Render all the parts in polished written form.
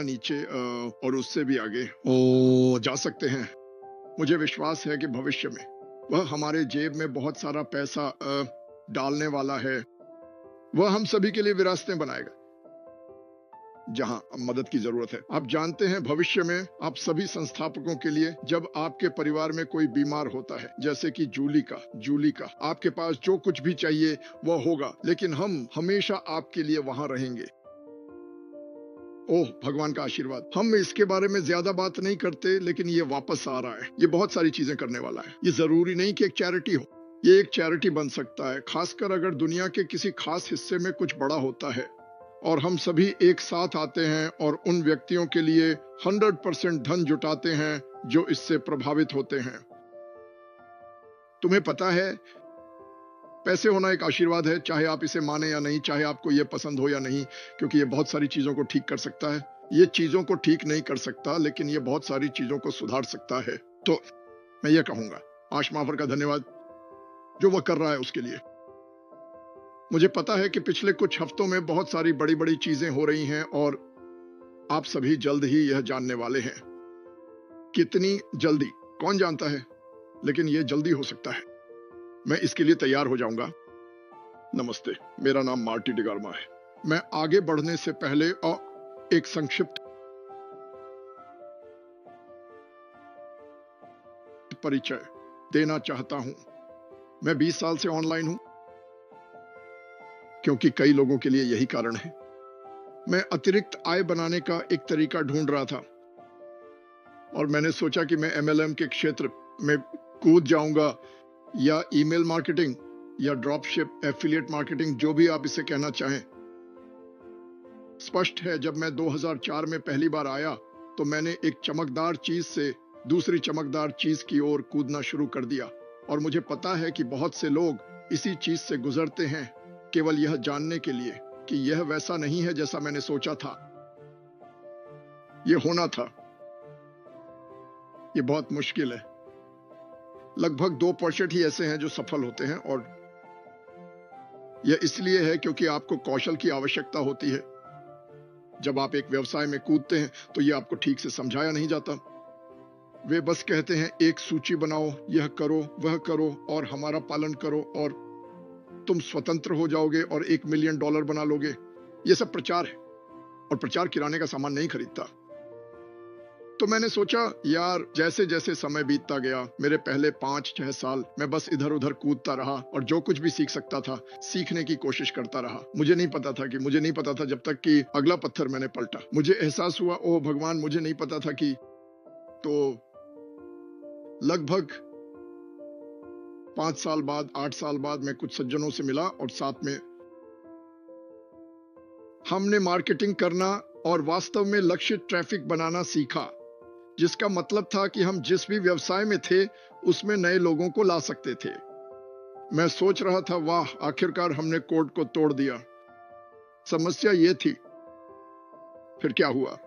नीचे और उससे भी आगे ओ जा सकते हैं। मुझे विश्वास है कि भविष्य में वह हमारे जेब में बहुत सारा पैसा डालने वाला है। वह हम सभी के लिए विरासतें बनाएगा जहां मदद की जरूरत है। आप जानते हैं, भविष्य में आप सभी संस्थापकों के लिए, जब आपके परिवार में कोई बीमार होता है, जैसे कि जूली का, आपके पास जो कुछ भी चाहिए वह होगा, लेकिन हम हमेशा आपके लिए वहां रहेंगे। ओह, भगवान का आशीर्वाद। हम इसके बारे में ज्यादा बात नहीं करते, लेकिन ये वापस आ रहा है। ये बहुत सारी चीजें करने वाला है। ये जरूरी नहीं कि एक चैरिटी हो। ये एक चैरिटी बन सकता है, खासकर अगर दुनिया के किसी खास हिस्से में कुछ बड़ा होता है और हम सभी एक साथ आते हैं और उन व्यक्तियों के लिए 100% धन जुटाते हैं जो इससे प्रभावित होते हैं। तुम्हें पता है, पैसे होना एक आशीर्वाद है, चाहे आप इसे माने या नहीं, चाहे आपको यह पसंद हो या नहीं, क्योंकि ये बहुत सारी चीजों को ठीक कर सकता है। ये चीजों को ठीक नहीं कर सकता, लेकिन ये बहुत सारी चीजों को सुधार सकता है। तो मैं ये कहूंगा, आशमाफर का धन्यवाद जो वह कर रहा है उसके लिए। मुझे पता है कि पिछले कुछ हफ्तों में बहुत सारी बड़ी बड़ी चीजें हो रही हैं और आप सभी जल्द ही यह जानने वाले हैं। कितनी जल्दी कौन जानता है, लेकिन यह जल्दी हो सकता है। मैं इसके लिए तैयार हो जाऊंगा। नमस्ते, मेरा नाम मार्टी डिगार्मा है। मैं आगे बढ़ने से पहले एक संक्षिप्त परिचय देना चाहता हूं। मैं 20 साल से ऑनलाइन हूं, क्योंकि कई लोगों के लिए यही कारण है। मैं अतिरिक्त आय बनाने का एक तरीका ढूंढ रहा था और मैंने सोचा कि मैं MLM के क्षेत्र में कूद जाऊंगा, या ईमेल मार्केटिंग या ड्रॉपशिप, एफिलिएट मार्केटिंग, जो भी आप इसे कहना चाहें। स्पष्ट है, जब मैं 2004 में पहली बार आया तो मैंने एक चमकदार चीज से दूसरी चमकदार चीज की ओर कूदना शुरू कर दिया, और मुझे पता है कि बहुत से लोग इसी चीज से गुजरते हैं, केवल यह जानने के लिए कि यह वैसा नहीं है जैसा मैंने सोचा था यह होना था। यह बहुत मुश्किल है। लगभग 2% ही ऐसे हैं जो सफल होते हैं, और यह इसलिए है क्योंकि आपको कौशल की आवश्यकता होती है। जब आप एक व्यवसाय में कूदते हैं तो यह आपको ठीक से समझाया नहीं जाता। वे बस कहते हैं, एक सूची बनाओ, यह करो, वह करो और हमारा पालन करो और तुम स्वतंत्र हो जाओगे और $1 मिलियन बना लोगे। यह सब प्रचार है, और प्रचार किराने का सामान नहीं खरीदता। तो मैंने सोचा, यार, जैसे जैसे समय बीतता गया, मेरे पहले 5-6 साल मैं बस इधर उधर कूदता रहा और जो कुछ भी सीख सकता था सीखने की कोशिश करता रहा। मुझे नहीं पता था जब तक कि अगला पत्थर मैंने पलटा। मुझे एहसास हुआ, ओह भगवान, मुझे नहीं पता था कि। तो लगभग 5 साल बाद, 8 साल बाद मैं कुछ सज्जनों से मिला और साथ में हमने मार्केटिंग करना और वास्तव में लक्षित ट्रैफिक बनाना सीखा, जिसका मतलब था कि हम जिस भी व्यवसाय में थे उसमें नए लोगों को ला सकते थे। मैं सोच रहा था, वाह, आखिरकार हमने कोड को तोड़ दिया। समस्या ये थी, फिर क्या हुआ?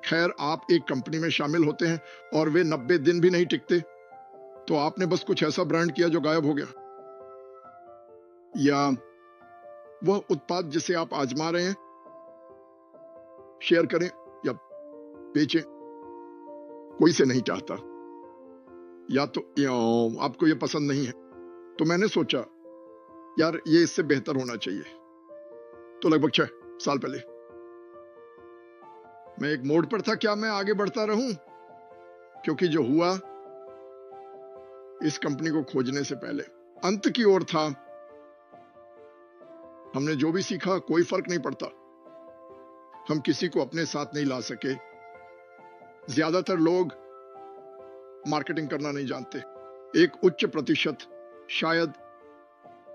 खैर, आप एक कंपनी में शामिल होते हैं और वे 90 दिन भी नहीं टिकते, तो आपने बस कुछ ऐसा ब्रांड किया जो गायब हो गया, या वह उत्पाद जिसे आप आजमा रहे हैं शेयर करें या बेचें। कोई से नहीं चाहता, या तो आपको यह पसंद नहीं है। तो मैंने सोचा, यार, ये इससे बेहतर होना चाहिए। तो लगभग 6 साल पहले मैं एक मोड़ पर था, क्या मैं आगे बढ़ता रहूं? क्योंकि जो हुआ इस कंपनी को खोजने से पहले अंत की ओर था। हमने जो भी सीखा, कोई फर्क नहीं पड़ता। हम किसी को अपने साथ नहीं ला सके। ज्यादातर लोग मार्केटिंग करना नहीं जानते। एक उच्च प्रतिशत, शायद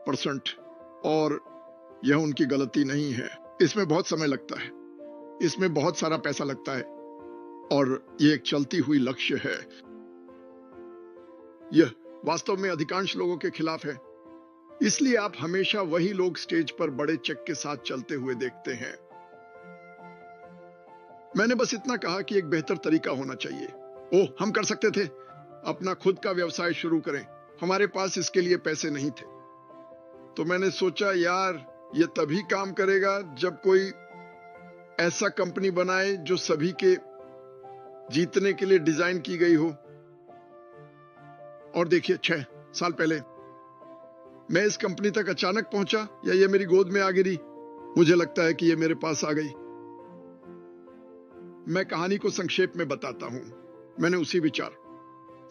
%, और यह उनकी गलती नहीं है। इसमें बहुत समय लगता है, इसमें बहुत सारा पैसा लगता है, और यह एक चलती हुई लक्ष्य है। यह वास्तव में अधिकांश लोगों के खिलाफ है। इसलिए आप हमेशा वही लोग स्टेज पर बड़े चेक के साथ चलते हुए देखते हैं। मैंने बस इतना कहा कि एक बेहतर तरीका होना चाहिए। ओह, हम कर सकते थे, अपना खुद का व्यवसाय शुरू करें। हमारे पास इसके लिए पैसे नहीं थे। तो मैंने सोचा, यार, ये तभी काम करेगा जब कोई ऐसा कंपनी बनाए जो सभी के जीतने के लिए डिजाइन की गई हो। और देखिए 6 साल पहले मैं इस कंपनी तक अचानक पहुंचा या ये मेरी गोद में आ गिरी? मुझे लगता है कि ये मेरे पास आ गई। मैं कहानी को संक्षेप में बताता हूं। मैंने उसी विचार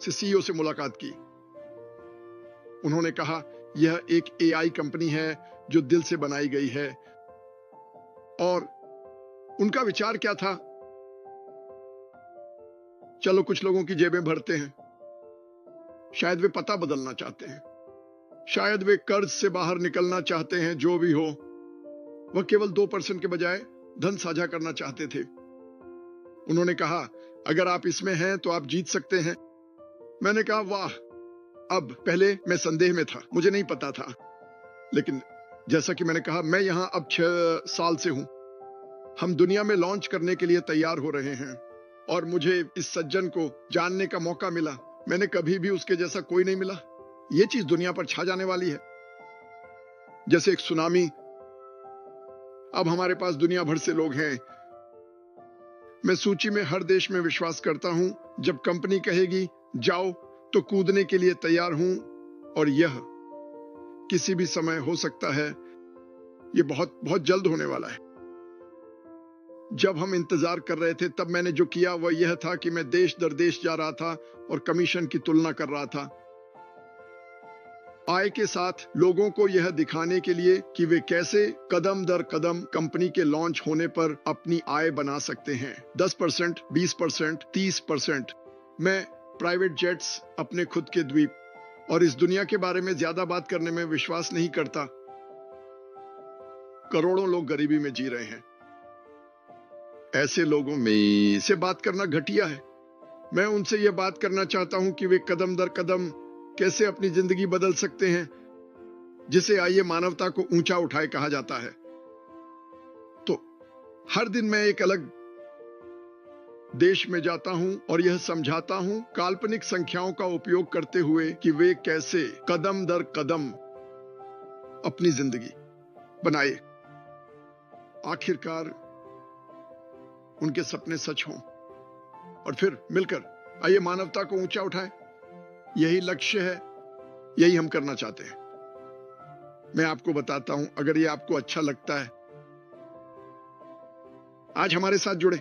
से सीईओ से मुलाकात की। उन्होंने कहा यह एक एआई कंपनी है जो दिल से बनाई गई है। और उनका विचार क्या था? चलो कुछ लोगों की जेबें भरते हैं। शायद वे पता बदलना चाहते हैं, शायद वे कर्ज से बाहर निकलना चाहते हैं। जो भी हो, वह केवल 2% के बजाय धन साझा करना चाहते थे। उन्होंने कहा अगर आप इसमें हैं तो आप जीत सकते हैं। मैंने कहा वाह। अब पहले मैं संदेह में था, मुझे नहीं पता था, लेकिन जैसा कि मैंने कहा मैं यहां अब 6 साल से हूं। हम दुनिया में लॉन्च करने के लिए तैयार हो रहे हैं और मुझे इस सज्जन को जानने का मौका मिला। मैंने कभी भी उसके जैसा कोई नहीं मिला। यह चीज दुनिया पर छा जाने वाली है जैसे एक सुनामी। अब हमारे पास दुनिया भर से लोग हैं। मैं सूची में हर देश में विश्वास करता हूं। जब कंपनी कहेगी जाओ तो कूदने के लिए तैयार हूं। और यह किसी भी समय हो सकता है। यह बहुत बहुत जल्द होने वाला है। जब हम इंतजार कर रहे थे तब मैंने जो किया वह यह था कि मैं देश दर देश जा रहा था और कमीशन की तुलना कर रहा था आय के साथ, लोगों को यह दिखाने के लिए कि वे कैसे कदम दर कदम कंपनी के लॉन्च होने पर अपनी आय बना सकते हैं। 10%, 20%, 30%। मैं प्राइवेट जेट्स, अपने खुद के द्वीप और इस दुनिया के बारे में ज्यादा बात करने में विश्वास नहीं करता। करोड़ों लोग गरीबी में जी रहे हैं। ऐसे लोगों में से बात करना घटिया है। मैं उनसे यह बात करना चाहता हूं कि वे कदम दर कदम कैसे अपनी जिंदगी बदल सकते हैं, जिसे आइए मानवता को ऊंचा उठाए कहा जाता है। तो हर दिन मैं एक अलग देश में जाता हूं और यह समझाता हूं काल्पनिक संख्याओं का उपयोग करते हुए कि वे कैसे कदम दर कदम अपनी जिंदगी बनाए। आखिरकार उनके सपने सच हों और फिर मिलकर आइए मानवता को ऊंचा उठाए। यही लक्ष्य है, यही हम करना चाहते हैं। मैं आपको बताता हूं, अगर ये आपको अच्छा लगता है, आज हमारे साथ जुड़े।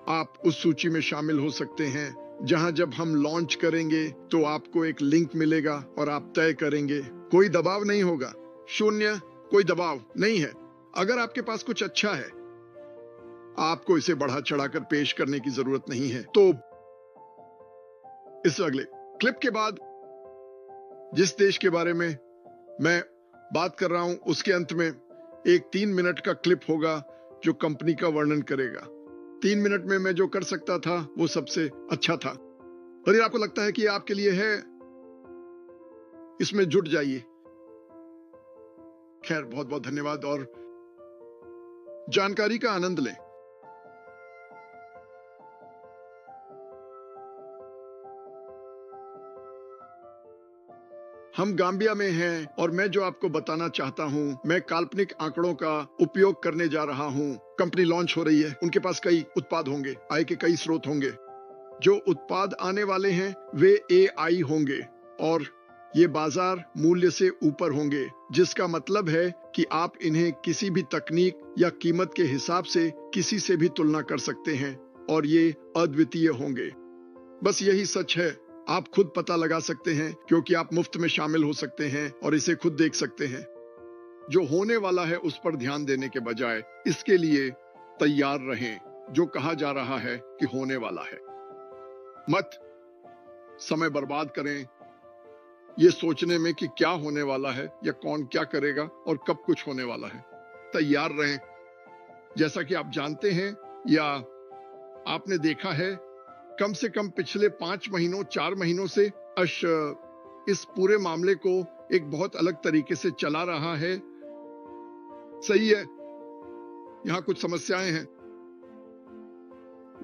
आप उस सूची में शामिल हो सकते हैं जहां जब हम लॉन्च करेंगे तो आपको एक लिंक मिलेगा और आप तय करेंगे। कोई दबाव नहीं होगा, शून्य, कोई दबाव नहीं है। अगर आपके पास कुछ अच्छा है, आपको इसे बढ़ा चढ़ाकर पेश करने की जरूरत नहीं है। तो इस अगले क्लिप के बाद जिस देश के बारे में मैं बात कर रहा हूं उसके अंत में एक 3 मिनट का क्लिप होगा जो कंपनी का वर्णन करेगा। 3 मिनट में मैं जो कर सकता था वो सबसे अच्छा था। यदि आपको लगता है कि आपके लिए है, इसमें जुट जाइए। खैर, बहुत बहुत धन्यवाद और जानकारी का आनंद लें। हम गाम्बिया में हैं और मैं जो आपको बताना चाहता हूं, मैं काल्पनिक आंकड़ों का उपयोग करने जा रहा हूं। कंपनी लॉन्च हो रही है, उनके पास कई उत्पाद होंगे, आय के कई स्रोत होंगे। जो उत्पाद आने वाले हैं वे एआई होंगे और ये बाजार मूल्य से ऊपर होंगे, जिसका मतलब है कि आप इन्हें किसी भी तकनीक या कीमत के हिसाब से किसी से भी तुलना कर सकते हैं और ये अद्वितीय होंगे। बस यही सच है। आप खुद पता लगा सकते हैं क्योंकि आप मुफ्त में शामिल हो सकते हैं और इसे खुद देख सकते हैं। जो होने वाला है उस पर ध्यान देने के बजाय इसके लिए तैयार रहें जो कहा जा रहा है कि होने वाला है। मत समय बर्बाद करें ये सोचने में कि क्या होने वाला है या कौन क्या करेगा और कब कुछ होने वाला है। तैयार रहें। जैसा कि आप जानते हैं या आपने देखा है, कम से कम पिछले 5 महीनों 4 महीनों से इस पूरे मामले को एक बहुत अलग तरीके से चला रहा है। सही है, यहां कुछ समस्याएं हैं।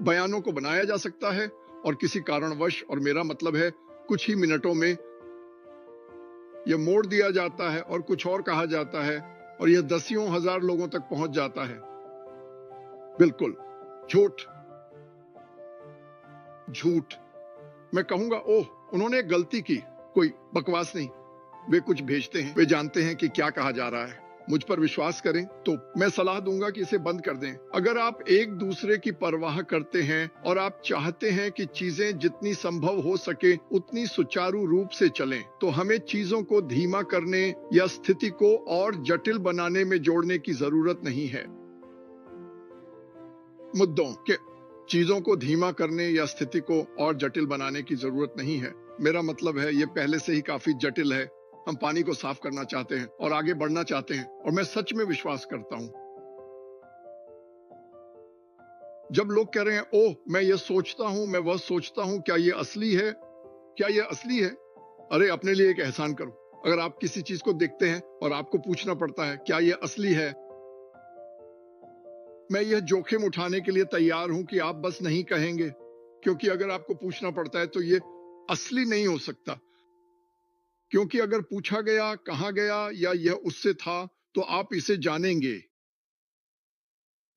बयानों को बनाया जा सकता है और किसी कारणवश, और मेरा मतलब है कुछ ही मिनटों में, यह मोड़ दिया जाता है और कुछ और कहा जाता है और यह दसियों हजार लोगों तक पहुंच जाता है। बिल्कुल झूठ। झूठ। मैं कहूंगा ओह उन्होंने एक गलती की, कोई बकवास नहीं। वे कुछ भेजते हैं, वे जानते हैं कि क्या कहा जा रहा है, मुझ पर विश्वास करें। तो मैं सलाह दूंगा कि इसे बंद कर दें। अगर आप एक दूसरे की परवाह करते हैं और आप चाहते हैं कि चीजें जितनी संभव हो सके उतनी सुचारू रूप से चलें, तो हमें चीजों को धीमा करने या स्थिति को और जटिल बनाने में जोड़ने की जरूरत नहीं है। मुद्दों के चीजों को धीमा करने या स्थिति को और जटिल बनाने की जरूरत नहीं है। मेरा मतलब है ये पहले से ही काफी जटिल है। हम पानी को साफ करना चाहते हैं और आगे बढ़ना चाहते हैं, और मैं सच में विश्वास करता हूं जब लोग कह रहे हैं ओह मैं ये सोचता हूं, मैं वह सोचता हूं, क्या ये असली है? क्या ये असली है? अरे अपने लिए एक एहसान करो। अगर आप किसी चीज को देखते हैं और आपको पूछना पड़ता है क्या ये असली है, मैं यह जोखिम उठाने के लिए तैयार हूं कि आप बस नहीं कहेंगे, क्योंकि अगर आपको पूछना पड़ता है तो ये असली नहीं हो सकता। क्योंकि अगर पूछा गया, कहा गया या यह उससे था, तो आप इसे जानेंगे।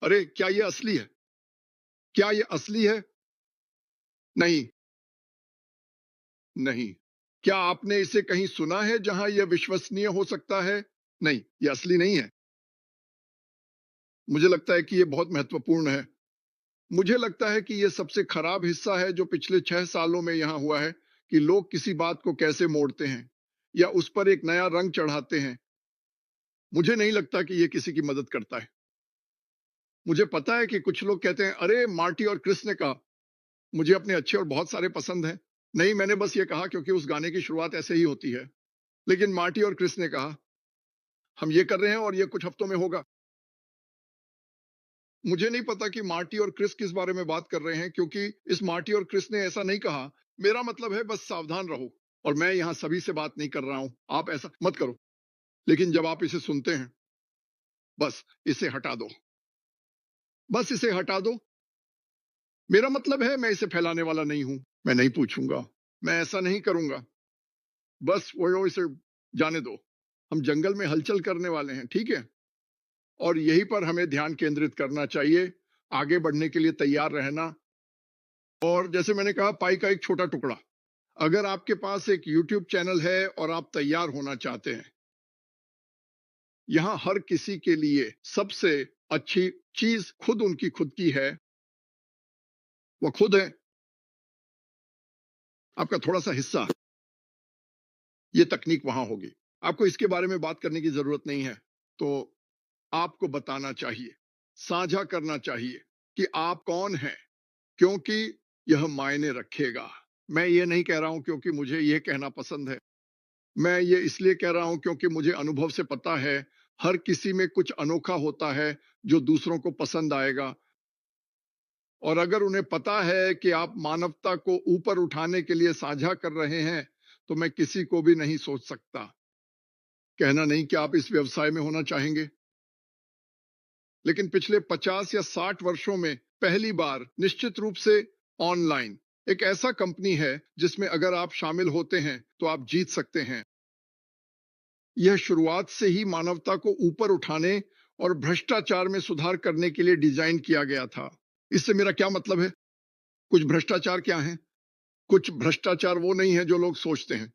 अरे क्या यह असली है? क्या यह असली है? नहीं। नहीं। क्या आपने इसे कहीं सुना है जहां यह विश्वसनीय हो सकता है? नहीं, यह असली नहीं है। मुझे लगता है कि यह बहुत महत्वपूर्ण है। मुझे लगता है कि यह सबसे खराब हिस्सा है जो पिछले 6 सालों में यहां हुआ है, कि लोग किसी बात को कैसे मोड़ते हैं या उस पर एक नया रंग चढ़ाते हैं। मुझे नहीं लगता कि यह किसी की मदद करता है। मुझे पता है कि कुछ लोग कहते हैं अरे मार्टी और क्रिस ने कहा, मुझे अपने अच्छे और बहुत सारे पसंद हैं। नहीं, मैंने बस ये कहा क्योंकि उस गाने की शुरुआत ऐसे ही होती है। लेकिन मार्टी और क्रिस ने कहा, हम ये कर रहे हैं और ये कुछ हफ्तों में होगा। मुझे नहीं पता कि मार्टी और क्रिस किस बारे में बात कर रहे हैं, क्योंकि इस मार्टी और क्रिस ने ऐसा नहीं कहा। मेरा मतलब है बस सावधान रहो। और मैं यहां सभी से बात नहीं कर रहा हूं, आप ऐसा मत करो। लेकिन जब आप इसे सुनते हैं, बस इसे हटा दो। बस इसे हटा दो। मेरा मतलब है मैं इसे फैलाने वाला नहीं हूं। मैं नहीं पूछूंगा, मैं ऐसा नहीं करूंगा। बस वो इसे जाने दो। हम जंगल में हलचल करने वाले हैं, ठीक है? और यहीं पर हमें ध्यान केंद्रित करना चाहिए, आगे बढ़ने के लिए तैयार रहना। और जैसे मैंने कहा, पाई का एक छोटा टुकड़ा। अगर आपके पास एक YouTube चैनल है और आप तैयार होना चाहते हैं, यहां हर किसी के लिए सबसे अच्छी चीज खुद उनकी खुद की है। वो खुद है, आपका थोड़ा सा हिस्सा। ये तकनीक वहां होगी। आपको इसके बारे में बात करने की जरूरत नहीं है। तो आपको बताना चाहिए, साझा करना चाहिए कि आप कौन हैं, क्योंकि यह मायने रखेगा। मैं ये नहीं कह रहा हूं क्योंकि मुझे ये कहना पसंद है। मैं ये इसलिए कह रहा हूं क्योंकि मुझे अनुभव से पता है, हर किसी में कुछ अनोखा होता है जो दूसरों को पसंद आएगा। और अगर उन्हें पता है कि आप मानवता को ऊपर उठाने के लिए साझा कर रहे हैं, तो मैं किसी को भी नहीं सोच सकता। कहना नहीं कि आप इस व्यवसाय में होना चाहेंगे, लेकिन पिछले 50 या 60 वर्षों में पहली बार निश्चित रूप से ऑनलाइन एक ऐसा कंपनी है जिसमें अगर आप शामिल होते हैं तो आप जीत सकते हैं। यह शुरुआत से ही मानवता को ऊपर उठाने और भ्रष्टाचार में सुधार करने के लिए डिजाइन किया गया था। इससे मेरा क्या मतलब है? कुछ भ्रष्टाचार क्या है? कुछ भ्रष्टाचार वो नहीं है जो लोग सोचते हैं।